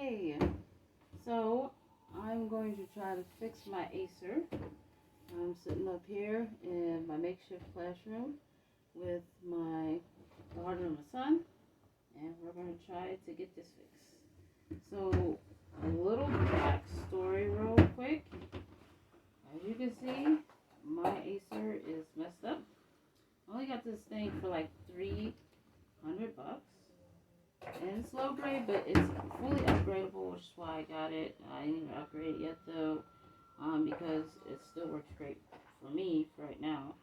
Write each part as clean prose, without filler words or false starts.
Hey, so I'm going to try to fix my Acer. I'm sitting up here in my makeshift classroom with my daughter and my son, and we're going to try to get this fixed. So, a little backstory real quick. As you can see, my Acer is messed up. I only got this thing for like $300. And it's low grade, but it's fully upgradable, which is why I got it. I didn't even upgrade it yet though, because it still works great for me for right now.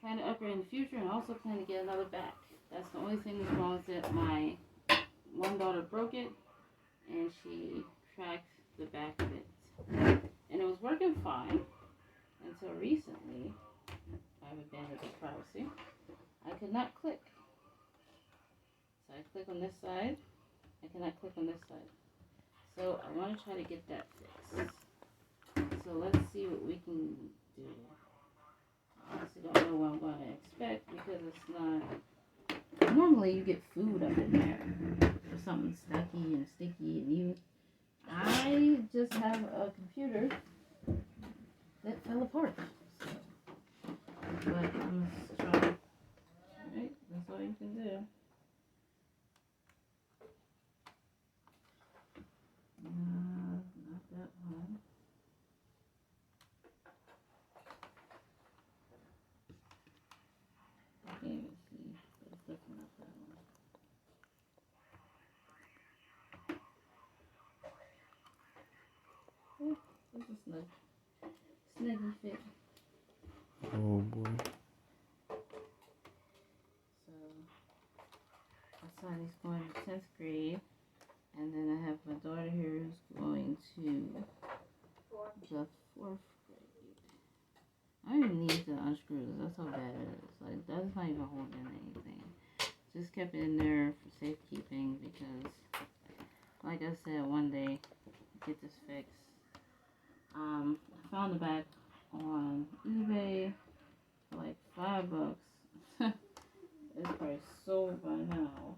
Plan to upgrade in the future, and also plan to get another back. That's the only thing that's wrong with it. My one daughter broke it, and she cracked the back of it. And it was working fine until recently. I have abandoned the privacy. I could not click. So I click on this side. I cannot click on this side. So I want to try to get that fixed. So let's see what we can do. I honestly don't know what I'm going to expect because it's not... Normally you get food up in there. Or something stucky and sticky and you... I just have a computer that fell apart. So, but I'm just trying. Alright, that's all you can do. Not that one. I can't even see, but it's definitely not that one. It's a snuggy fit. Oh boy. So, my son is going to 10th grade, and then I have my daughter here who's going to the 4th grade. I don't even need to unscrew this. That's how bad it is. Like, that's not even holding anything. Just kept it in there for safekeeping because, like I said, one day, get this fixed. I found the back on eBay for like $5. It's probably sold by now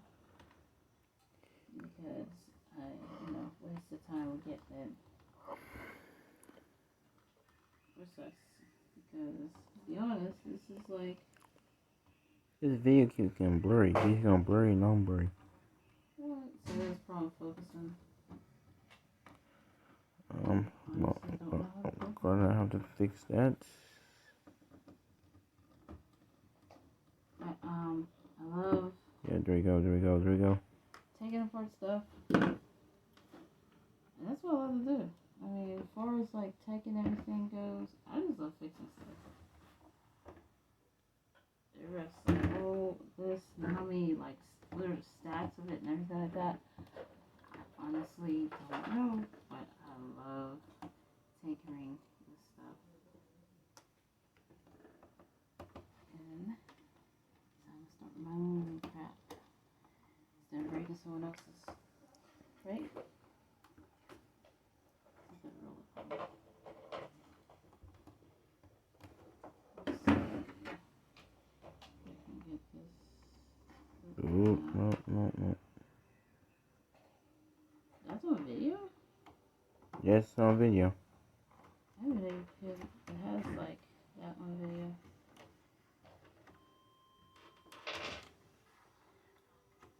because I, wasted time with getting it. Precise. Because, to be honest, this is like... This video keeps getting blurry. He's going blurry, non-blurry. What? So there's problem focusing. Well, I'm gonna have to fix that. I love... Yeah, there we go. taking apart stuff. And that's what I love to do. I mean, as far as like tech and everything goes, I just love fixing stuff. The rest, like, all this, and how many like little stats of it and everything like that, I honestly don't know, but I love tinkering with stuff. And I'm gonna start my own crap instead of breaking someone else's, right? No. That's on video? Yes, it's on video. I didn't even feel it has like that on video.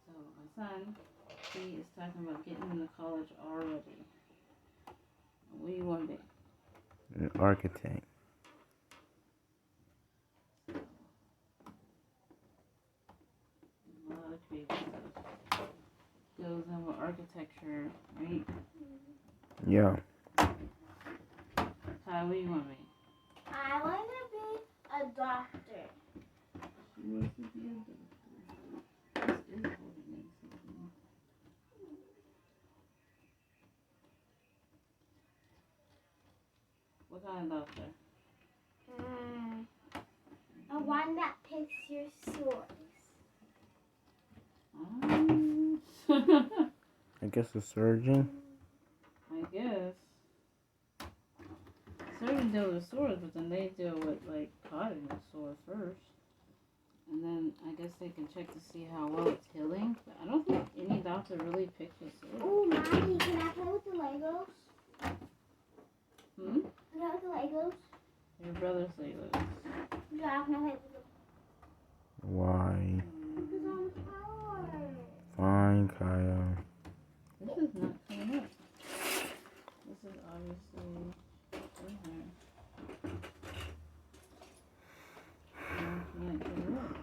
So my son, he is talking about getting into college already. What do you want to be? An architect. A lot of creative stuff goes in with architecture, right? Yeah. Kai, what do you want to be? I want to be a doctor. She wants to be a doctor. This is holding in something. What kind of doctor? A one that picks your sores. I guess a surgeon. I guess. Surgeons deal with sores, but then they deal with like cutting the sore first. And then I guess they can check to see how well it's healing. But I don't think any doctor really picks a sword. Oh, Mommy, can I play with the Legos? Hmm? Can I play with the Legos? Your brother say that. Yeah, can I play with them? Why? Because I'm tired. Fine, Kyle. This is not coming up. This is obviously in here. I can't get it up.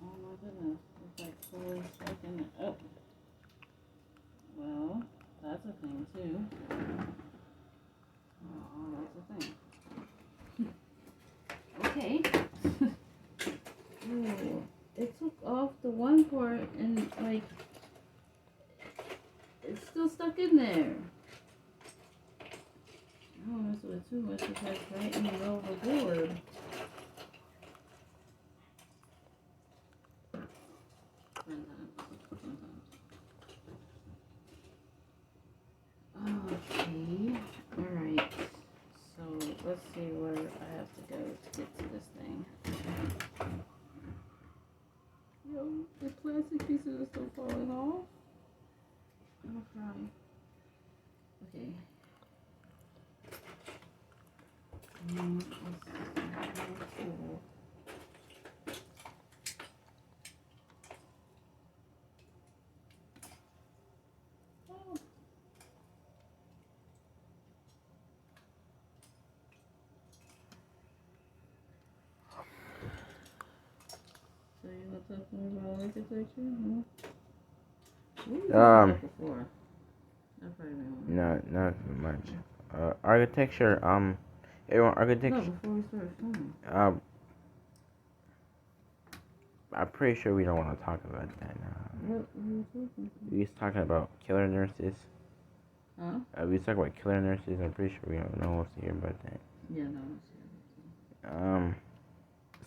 Oh my goodness. It's like fully stuck in it. Oh. Well, that's a thing too. Oh, that's a thing. Okay. Ooh, it took off the one part and like it's still stuck in there. I don't mess with it too much because it's right in the middle of the board. Okay. Alright. So let's see where I have to go to get to this thing. Yo, the plastic pieces are still falling off. I'm gonna cry. Okay. Cool. So you want to talk more about architecture? Huh? What did you about before? I probably don't. Not so much. Architecture. Everyone, architecture. No, before we start filming. I'm pretty sure we don't want to talk about that now. What were you talking about? We was talking about killer nurses. Huh? We was talking about killer nurses. I'm pretty sure we don't know what's to hear about that. Yeah, no, I'm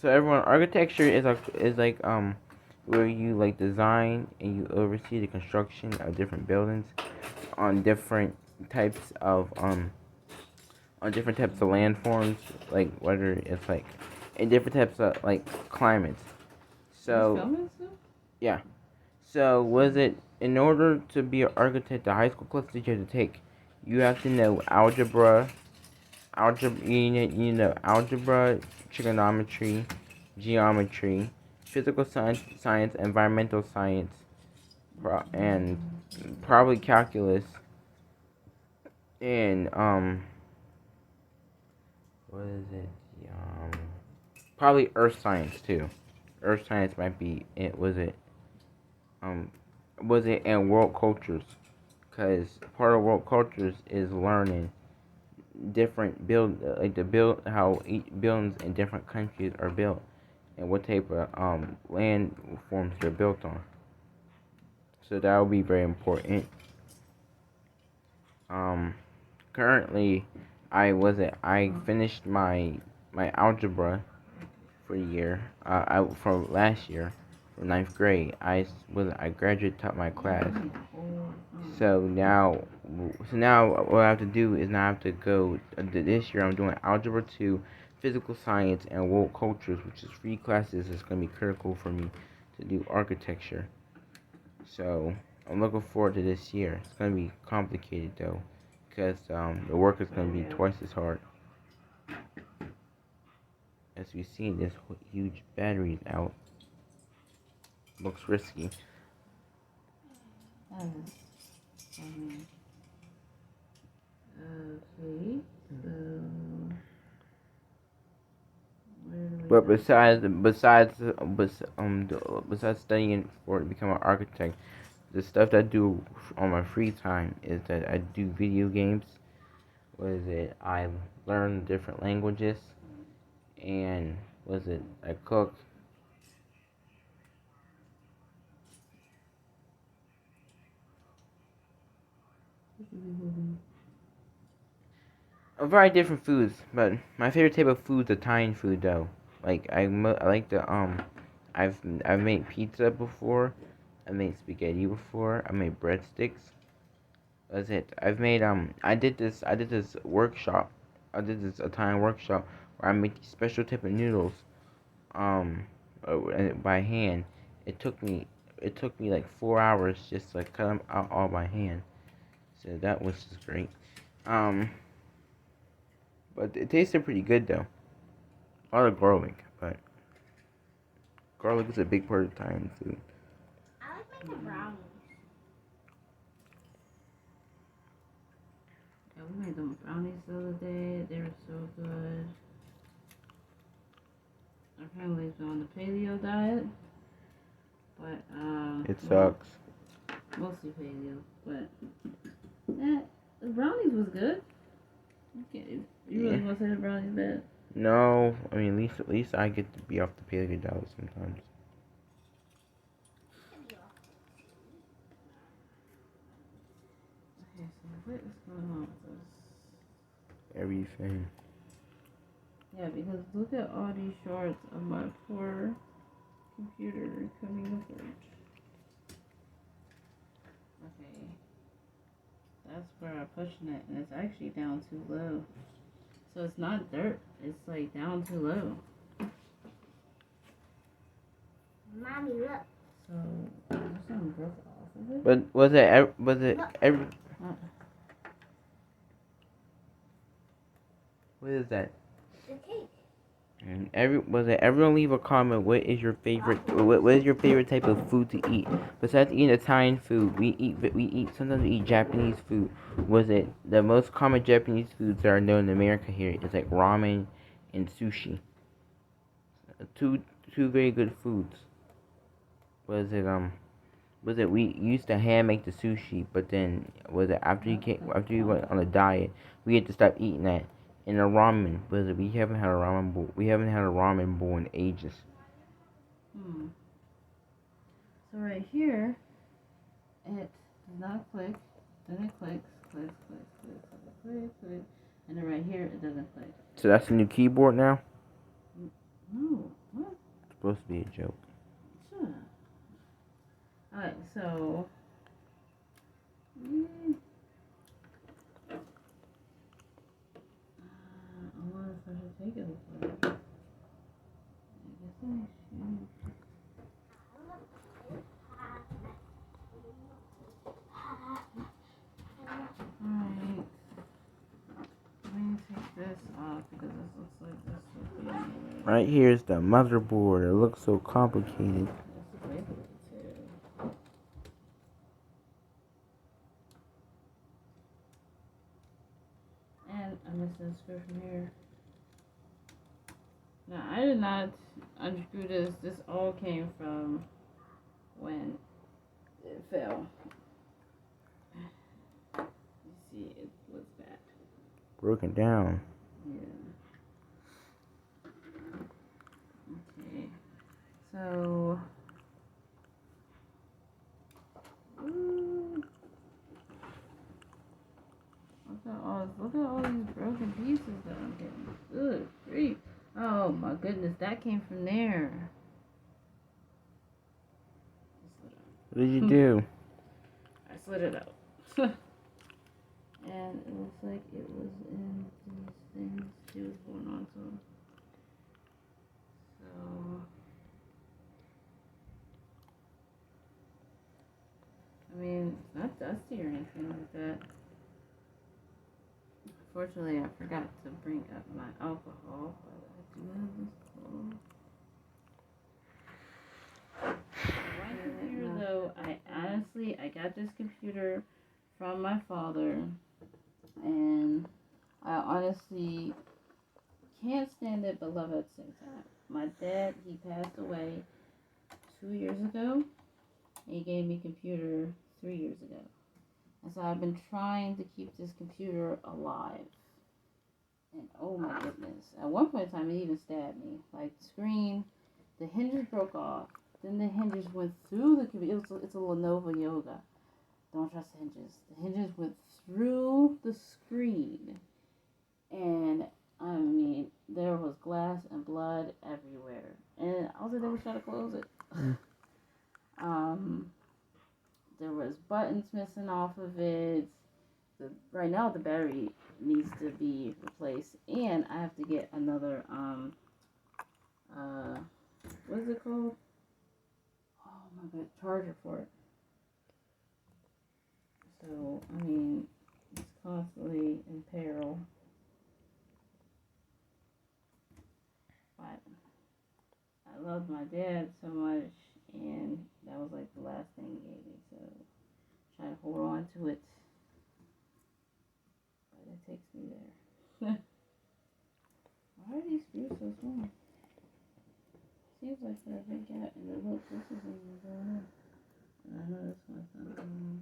So everyone, architecture is like where you like design and you oversee the construction of different buildings on different types of landforms, like whether it's like in different types of like climates. So filming stuff? yeah. So was it in order to be an architect, the high school class that you have to take, you have to know algebra, you know algebra, trigonometry, geometry, physical science, environmental science, and probably calculus, and what is it? Probably earth science too. Earth science might be it. Was it in world cultures? Because part of world cultures is learning different how each buildings in different countries are built and what type of land forms they're built on. So that will be very important. Um, Currently, I finished my algebra for the year. From last year, from ninth grade. I graduated top my class. So now what I have to do is now I have to go. This year I'm doing algebra 2, physical science, and world cultures, which is 3 classes. It's gonna be critical for me to do architecture. So I'm looking forward to this year. It's gonna be complicated though, because the work is gonna be twice as hard. As we see, this huge battery is out. Looks risky. Okay, so But besides studying for to become an architect, the stuff that I do on my free time is that I do video games. What is it? I learn different languages, and I cook. A variety of different foods, but my favorite type of food is Italian food though. Like I like the I've made pizza before. I made spaghetti before. I made breadsticks. That's it. I've made I did this workshop. I did this Italian workshop where I made these special type of noodles by hand. It took me like 4 hours just to cut them out all by hand. So that was just great. Um, but it tasted pretty good though. A lot of garlic, but garlic is a big part of Italian food. I like making brownies. Yeah, we made them brownies the other day. They were so good. Our family's been on the paleo diet, but It well, sucks. mostly paleo. But the brownies was good. Okay, you really Yeah. want to say the brownies bad? No, I mean at least I get to be off the paleo diet sometimes. Okay, so what is going on with this? Everything. Yeah, because look at all these shorts of my poor computer coming apart. Okay, that's where I'm pushing it, and it's actually down too low. So it's not dirt, it's like down too low. Mommy, look. So there's something broke off of it. But was it every what is that? The cake. And everyone leave a comment. What is your favorite? What is your favorite type of food to eat? Besides eating Italian food, sometimes we eat Japanese food. Was it the most common Japanese foods that are known in America here? Is like ramen and sushi. Two very good foods. Was it Was it we used to hand make the sushi, but then was it after you went on a diet, we had to stop eating that. And the ramen was it we haven't had a ramen bowl. We haven't had a ramen bowl in ages. So right here, it does not click. Then it clicks, and then right here it doesn't click. So that's the new keyboard now. No, what? It's supposed to be a joke. Sure. Alright, so. I wonder if I should take it apart. I guess I should. Alright. Let me take this off because this looks like this would be in the way. Right here is the motherboard. It looks so complicated. That's the way too. And I'm missing a screw from here. Now, I did not unscrew this. This all came from when it fell. You see, it was bad. Broken down. Yeah. Okay. So. Ooh. Look at all these broken pieces that I'm getting. Good grief. Oh my goodness, that came from there. What did you do? I slid it out. And it looks like it was in these things she was holding on to. So, I mean, it's not dusty or anything like that. Unfortunately, I forgot to bring up my alcohol, but I do have this bottle. My computer, though, I got this computer from my father, and I honestly can't stand it but love it at the same time. My dad, he passed away 2 years ago, and he gave me a computer 3 years ago. And so I've been trying to keep this computer alive. And oh my goodness. At one point in time, it even stabbed me. Like, the screen, the hinges broke off. Then the hinges went through the computer. It's a Lenovo Yoga. Don't trust the hinges. The hinges went through the screen. And, I mean, there was glass and blood everywhere. And all they did was try to close it. There was buttons missing off of it. right now the battery needs to be replaced, and I have to get another what is it called? Oh my god, charger for it. So I mean, it's constantly in peril. But I love my dad so much, and that was like the last thing he gave me. So try to hold on to it, but it takes me there. Why are these screws so small? Seems like they're a big gap, and then look, this isn't even going in. And I know this one's not going in.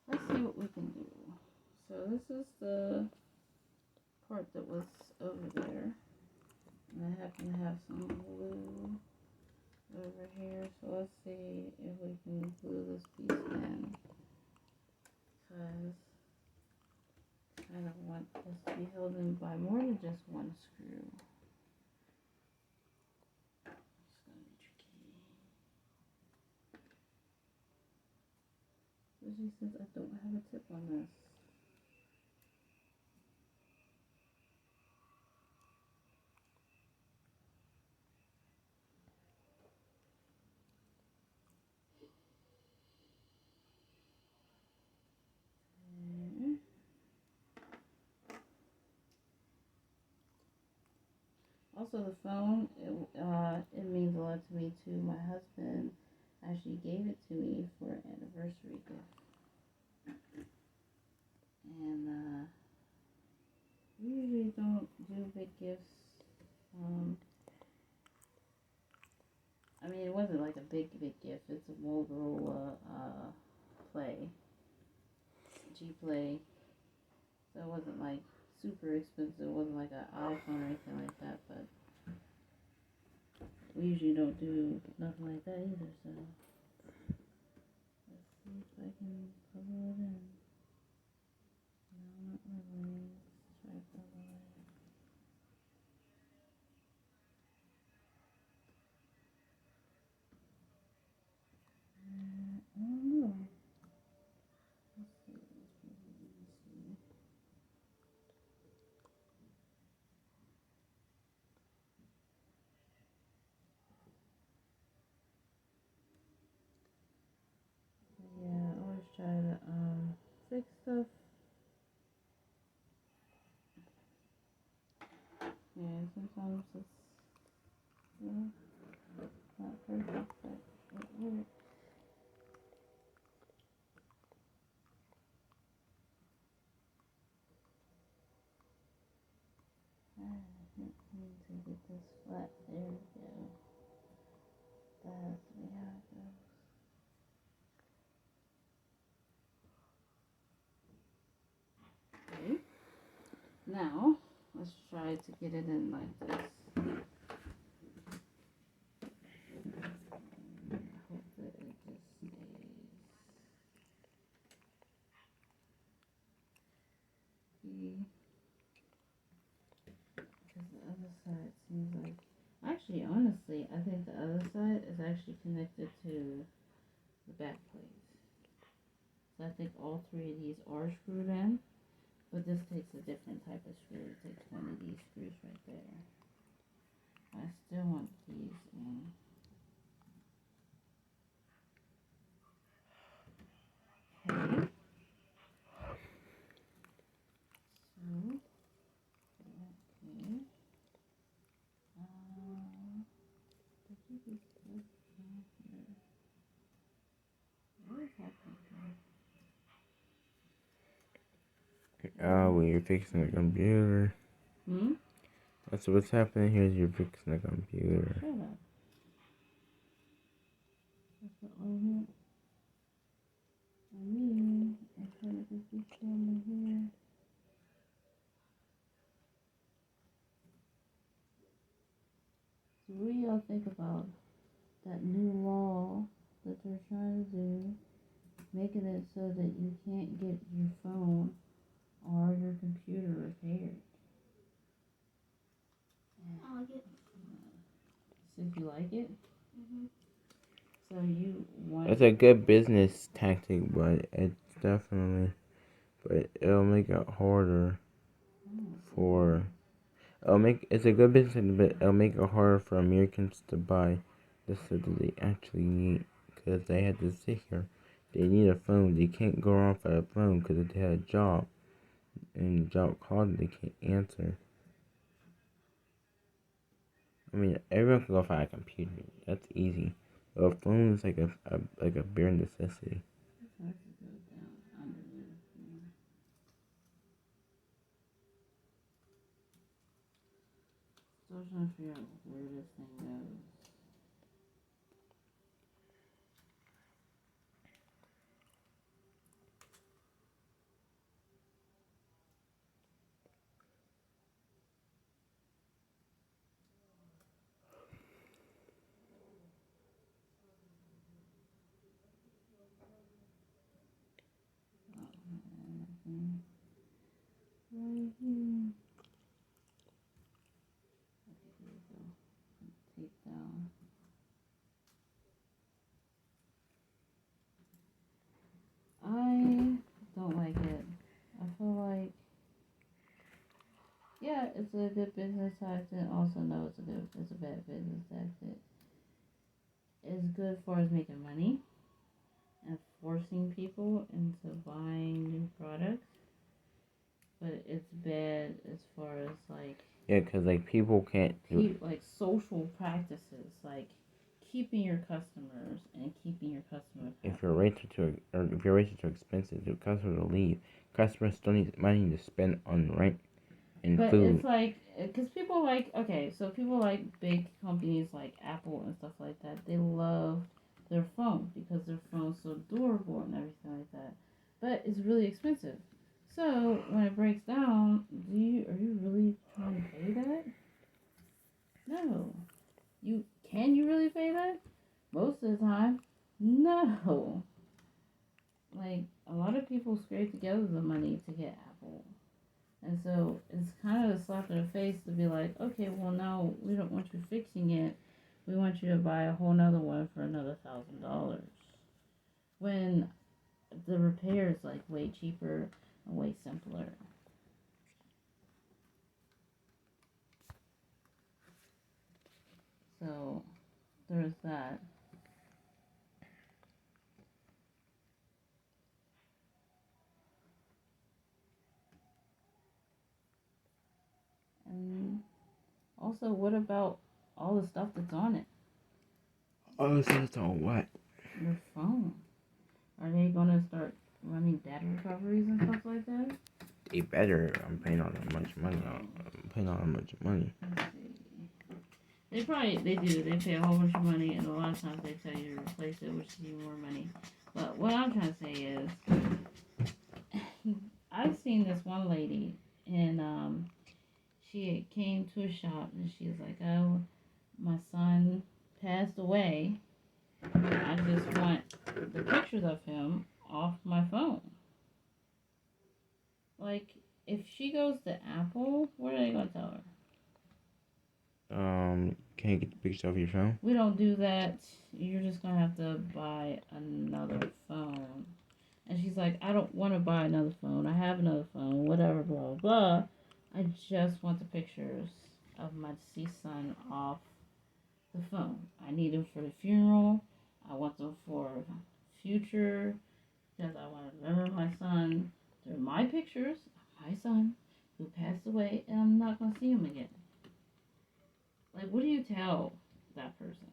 Let's see what we can do. So this is the part that was over there. And I happen to have some glue over here. So let's see if we can glue this piece in. Because I kind of want this to be held in by more than just one screw. Especially since I don't have a tip on this. Okay. Also, the phone, it means a lot to me too. My husband actually gave it to me for an anniversary gift. And we usually don't do big gifts. I mean, it wasn't like a big gift. It's a Motorola Play, G Play. So it wasn't like super expensive. It wasn't like an iPhone or anything like that. But we usually don't do nothing like that either. So let's see if I can puzzle it in. No, not really. Let's try to puzzle it in. I don't know. Let's see. Yeah, I always try to fix stuff. Yeah, sometimes it's not perfect, but it works. I need to get this flat. There we go. That has to be how it goes. Okay. Now, let's try to get it in like this. Hope that it just stays. Because the other side seems like... Actually, honestly, I think the other side is actually connected to the back plates. So I think all three of these are screwed in. But this takes a different type of screw. It takes one of these screws right there. I still want these in. Okay. So, okay. What is happening here? Oh, when you're fixing the computer. Hmm? That's what's happening here is you're fixing the computer. Shut up. That's what I meant. I mean, I'm trying to get this down here. So what do y'all think about that new law that they're trying to do, making it so that you can't get your phone or your computer repaired? I like it. Since you like it? Mhm. So you want... It's a good business tactic, but it's definitely but it'll make it harder for. It's a good business, but it'll make it harder for Americans to buy the stuff that they actually need because they have to sit here. They need a phone. They can't go off at a phone because if they had a job and the job calls, they can't answer. I mean, everyone can go find a computer. That's easy. But a phone is like a bare necessity. It's hard to go down under there. Still trying to figure out where this thing goes. Right here. Okay, there we go. Tape down. I don't like it. I feel like, yeah, it's a good business tactic. Also, no, it's a bad business tactic. It's good for us making money and forcing people into buying new products, but it's bad as far as like Yeah, because like people can't. like social practices, like keeping your customers and keeping your customers happy. If your rates are too expensive, the customers will leave. Customers still need money to spend on rent and But food. it's like, because people like, okay, so people like big companies like Apple and stuff like that. They love their phone because their phone's so durable and everything like that. But it's really expensive. So when it breaks down, are you really trying to pay that? No. Can you really pay that? Most of the time, no. Like a lot of people scrape together the money to get Apple. And so it's kind of a slap in the face to be like, okay, well, now we don't want you fixing it. We want you to buy a whole nother one for another $1,000. When the repair is like way cheaper and way simpler. So there's that. And also, what about all the stuff that's on it? Oh, it's on what? Your phone. Are they gonna start running data recoveries and stuff like that? They better. I'm paying all that much money. I'm paying all that much money. Let's see. They do. They pay a whole bunch of money, and a lot of times they tell you to replace it, which is even more money. But what I'm trying to say is, I've seen this one lady, and she came to a shop, and she was like, "Oh, my son passed away. I just want the pictures of him off my phone." Like, if she goes to Apple, what are they gonna tell her? Can't get the picture off your phone? We don't do that. You're just gonna have to buy another phone. And she's like, I don't want to buy another phone. I have another phone, whatever, blah, blah. I just want the pictures of my deceased son off the phone. I need them for the funeral. I want them for future because I want to remember my son. They're my pictures of my son who passed away, and I'm not going to see him again. Like, what do you tell that person?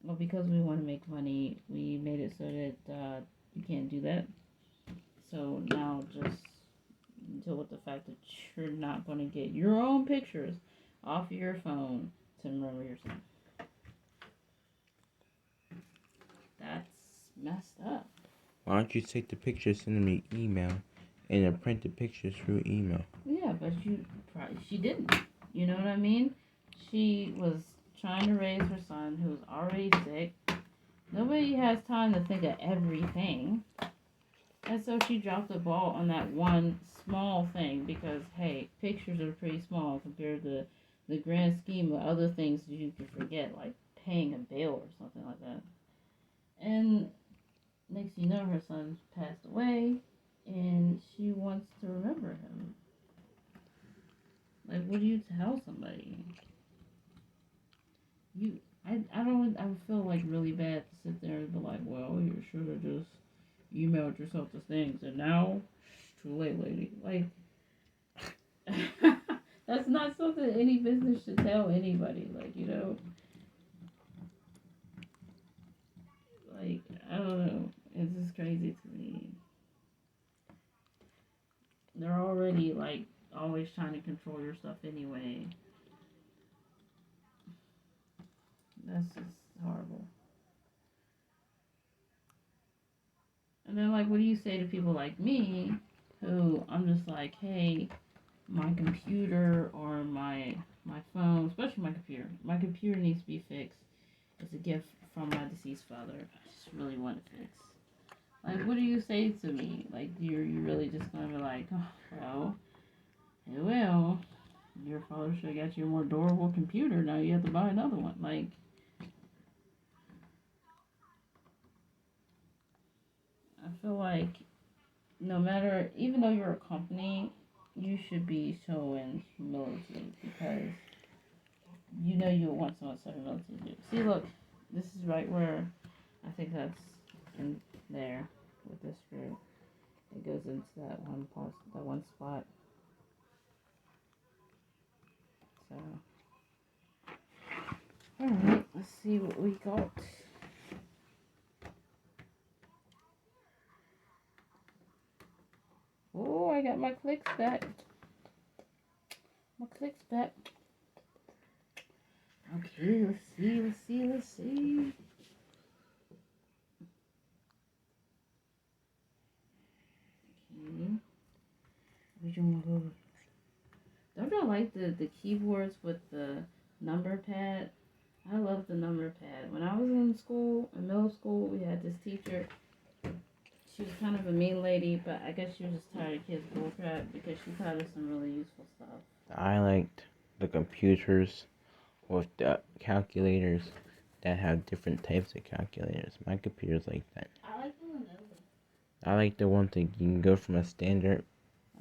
Well, because we want to make money, we made it so that you can't do that. So now just deal with the fact that you're not going to get your own pictures off your phone to remember your son. That's messed up. Why don't you take the pictures, send me an email, and then print the pictures through email? Yeah, but she didn't. You know what I mean? She was trying to raise her son who was already sick. Nobody has time to think of everything. And so she dropped the ball on that one small thing because, hey, pictures are pretty small compared to the grand scheme of other things you could forget, like paying a bill or something like that. And next thing you know, her son passed away, and she wants to remember him. Like, what do you tell somebody? I feel like really bad to sit there and be like, well, you should have just emailed yourself the things, and now it's too late, lady. Like, that's not something any business should tell anybody. Like, like, I don't know. It's just crazy to me. They're already like always trying to control your stuff anyway. That's just horrible. And then, like, what do you say to people like me, who I'm just like, hey, my computer or my phone, especially my computer needs to be fixed. It's a gift from my deceased father. I just really want it fixed. Like, what do you say to me? Like, you're really just gonna be like, oh, well, your father should have got you a more durable computer. Now you have to buy another one. Like, I feel like no matter, even though you're a company, you should be showing humility because you want someone to show humility to you. See, look, this is right where I think that's in there with this screw. It goes into that one spot. So, alright, let's see what we got. Oh, I got my clicks back. My clicks back. Okay, let's see. Okay. Which one will go? Don't you like the keyboards with the number pad? I love the number pad. When I was in school, in middle school, we had this teacher. She was kind of a mean lady, but I guess she was just tired of kids' bullcrap because she taught us some really useful stuff. I liked the computers with the calculators that have different types of calculators. My computer's like that. I like the Lenovo. I like the one that you can go from a standard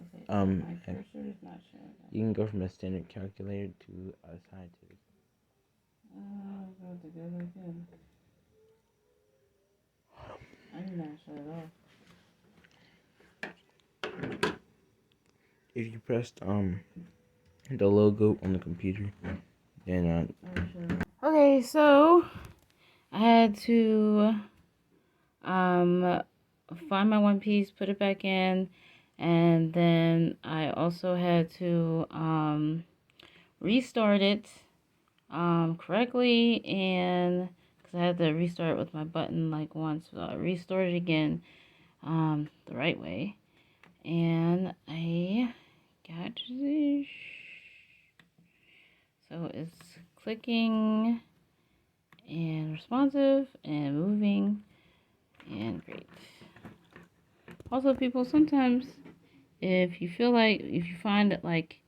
Okay, so my cursor is not showing up. you can go from a standard calculator to a scientific. Oh, I got to go again. I did not show it off. If you pressed the logo on the computer, then Oh, sure. Okay, so I had to find my one piece, put it back in, and then I also had to restart it correctly, and because I had to restart it with my button like once, so I restarted again the right way, and I got this. So it's clicking and responsive and moving and great. Also, people, sometimes if you find that like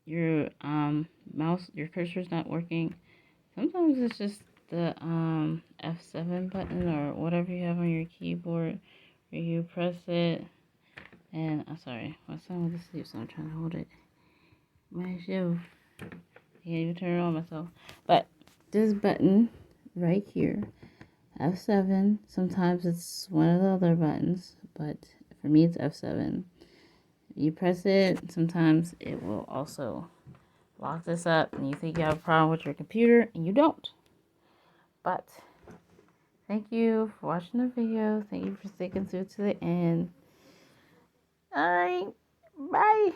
your your cursor's not working, sometimes it's just the F7 button or whatever you have on your keyboard where you press it. And I'm sorry, my son was asleep, so I'm trying to hold it. My shoe. I can't even turn it on myself. But this button right here, F7. Sometimes it's one of the other buttons, but for me it's F7. You press it, sometimes it will also lock this up, and you think you have a problem with your computer, and you don't. But thank you for watching the video. Thank you for sticking through to the end. Alright, bye.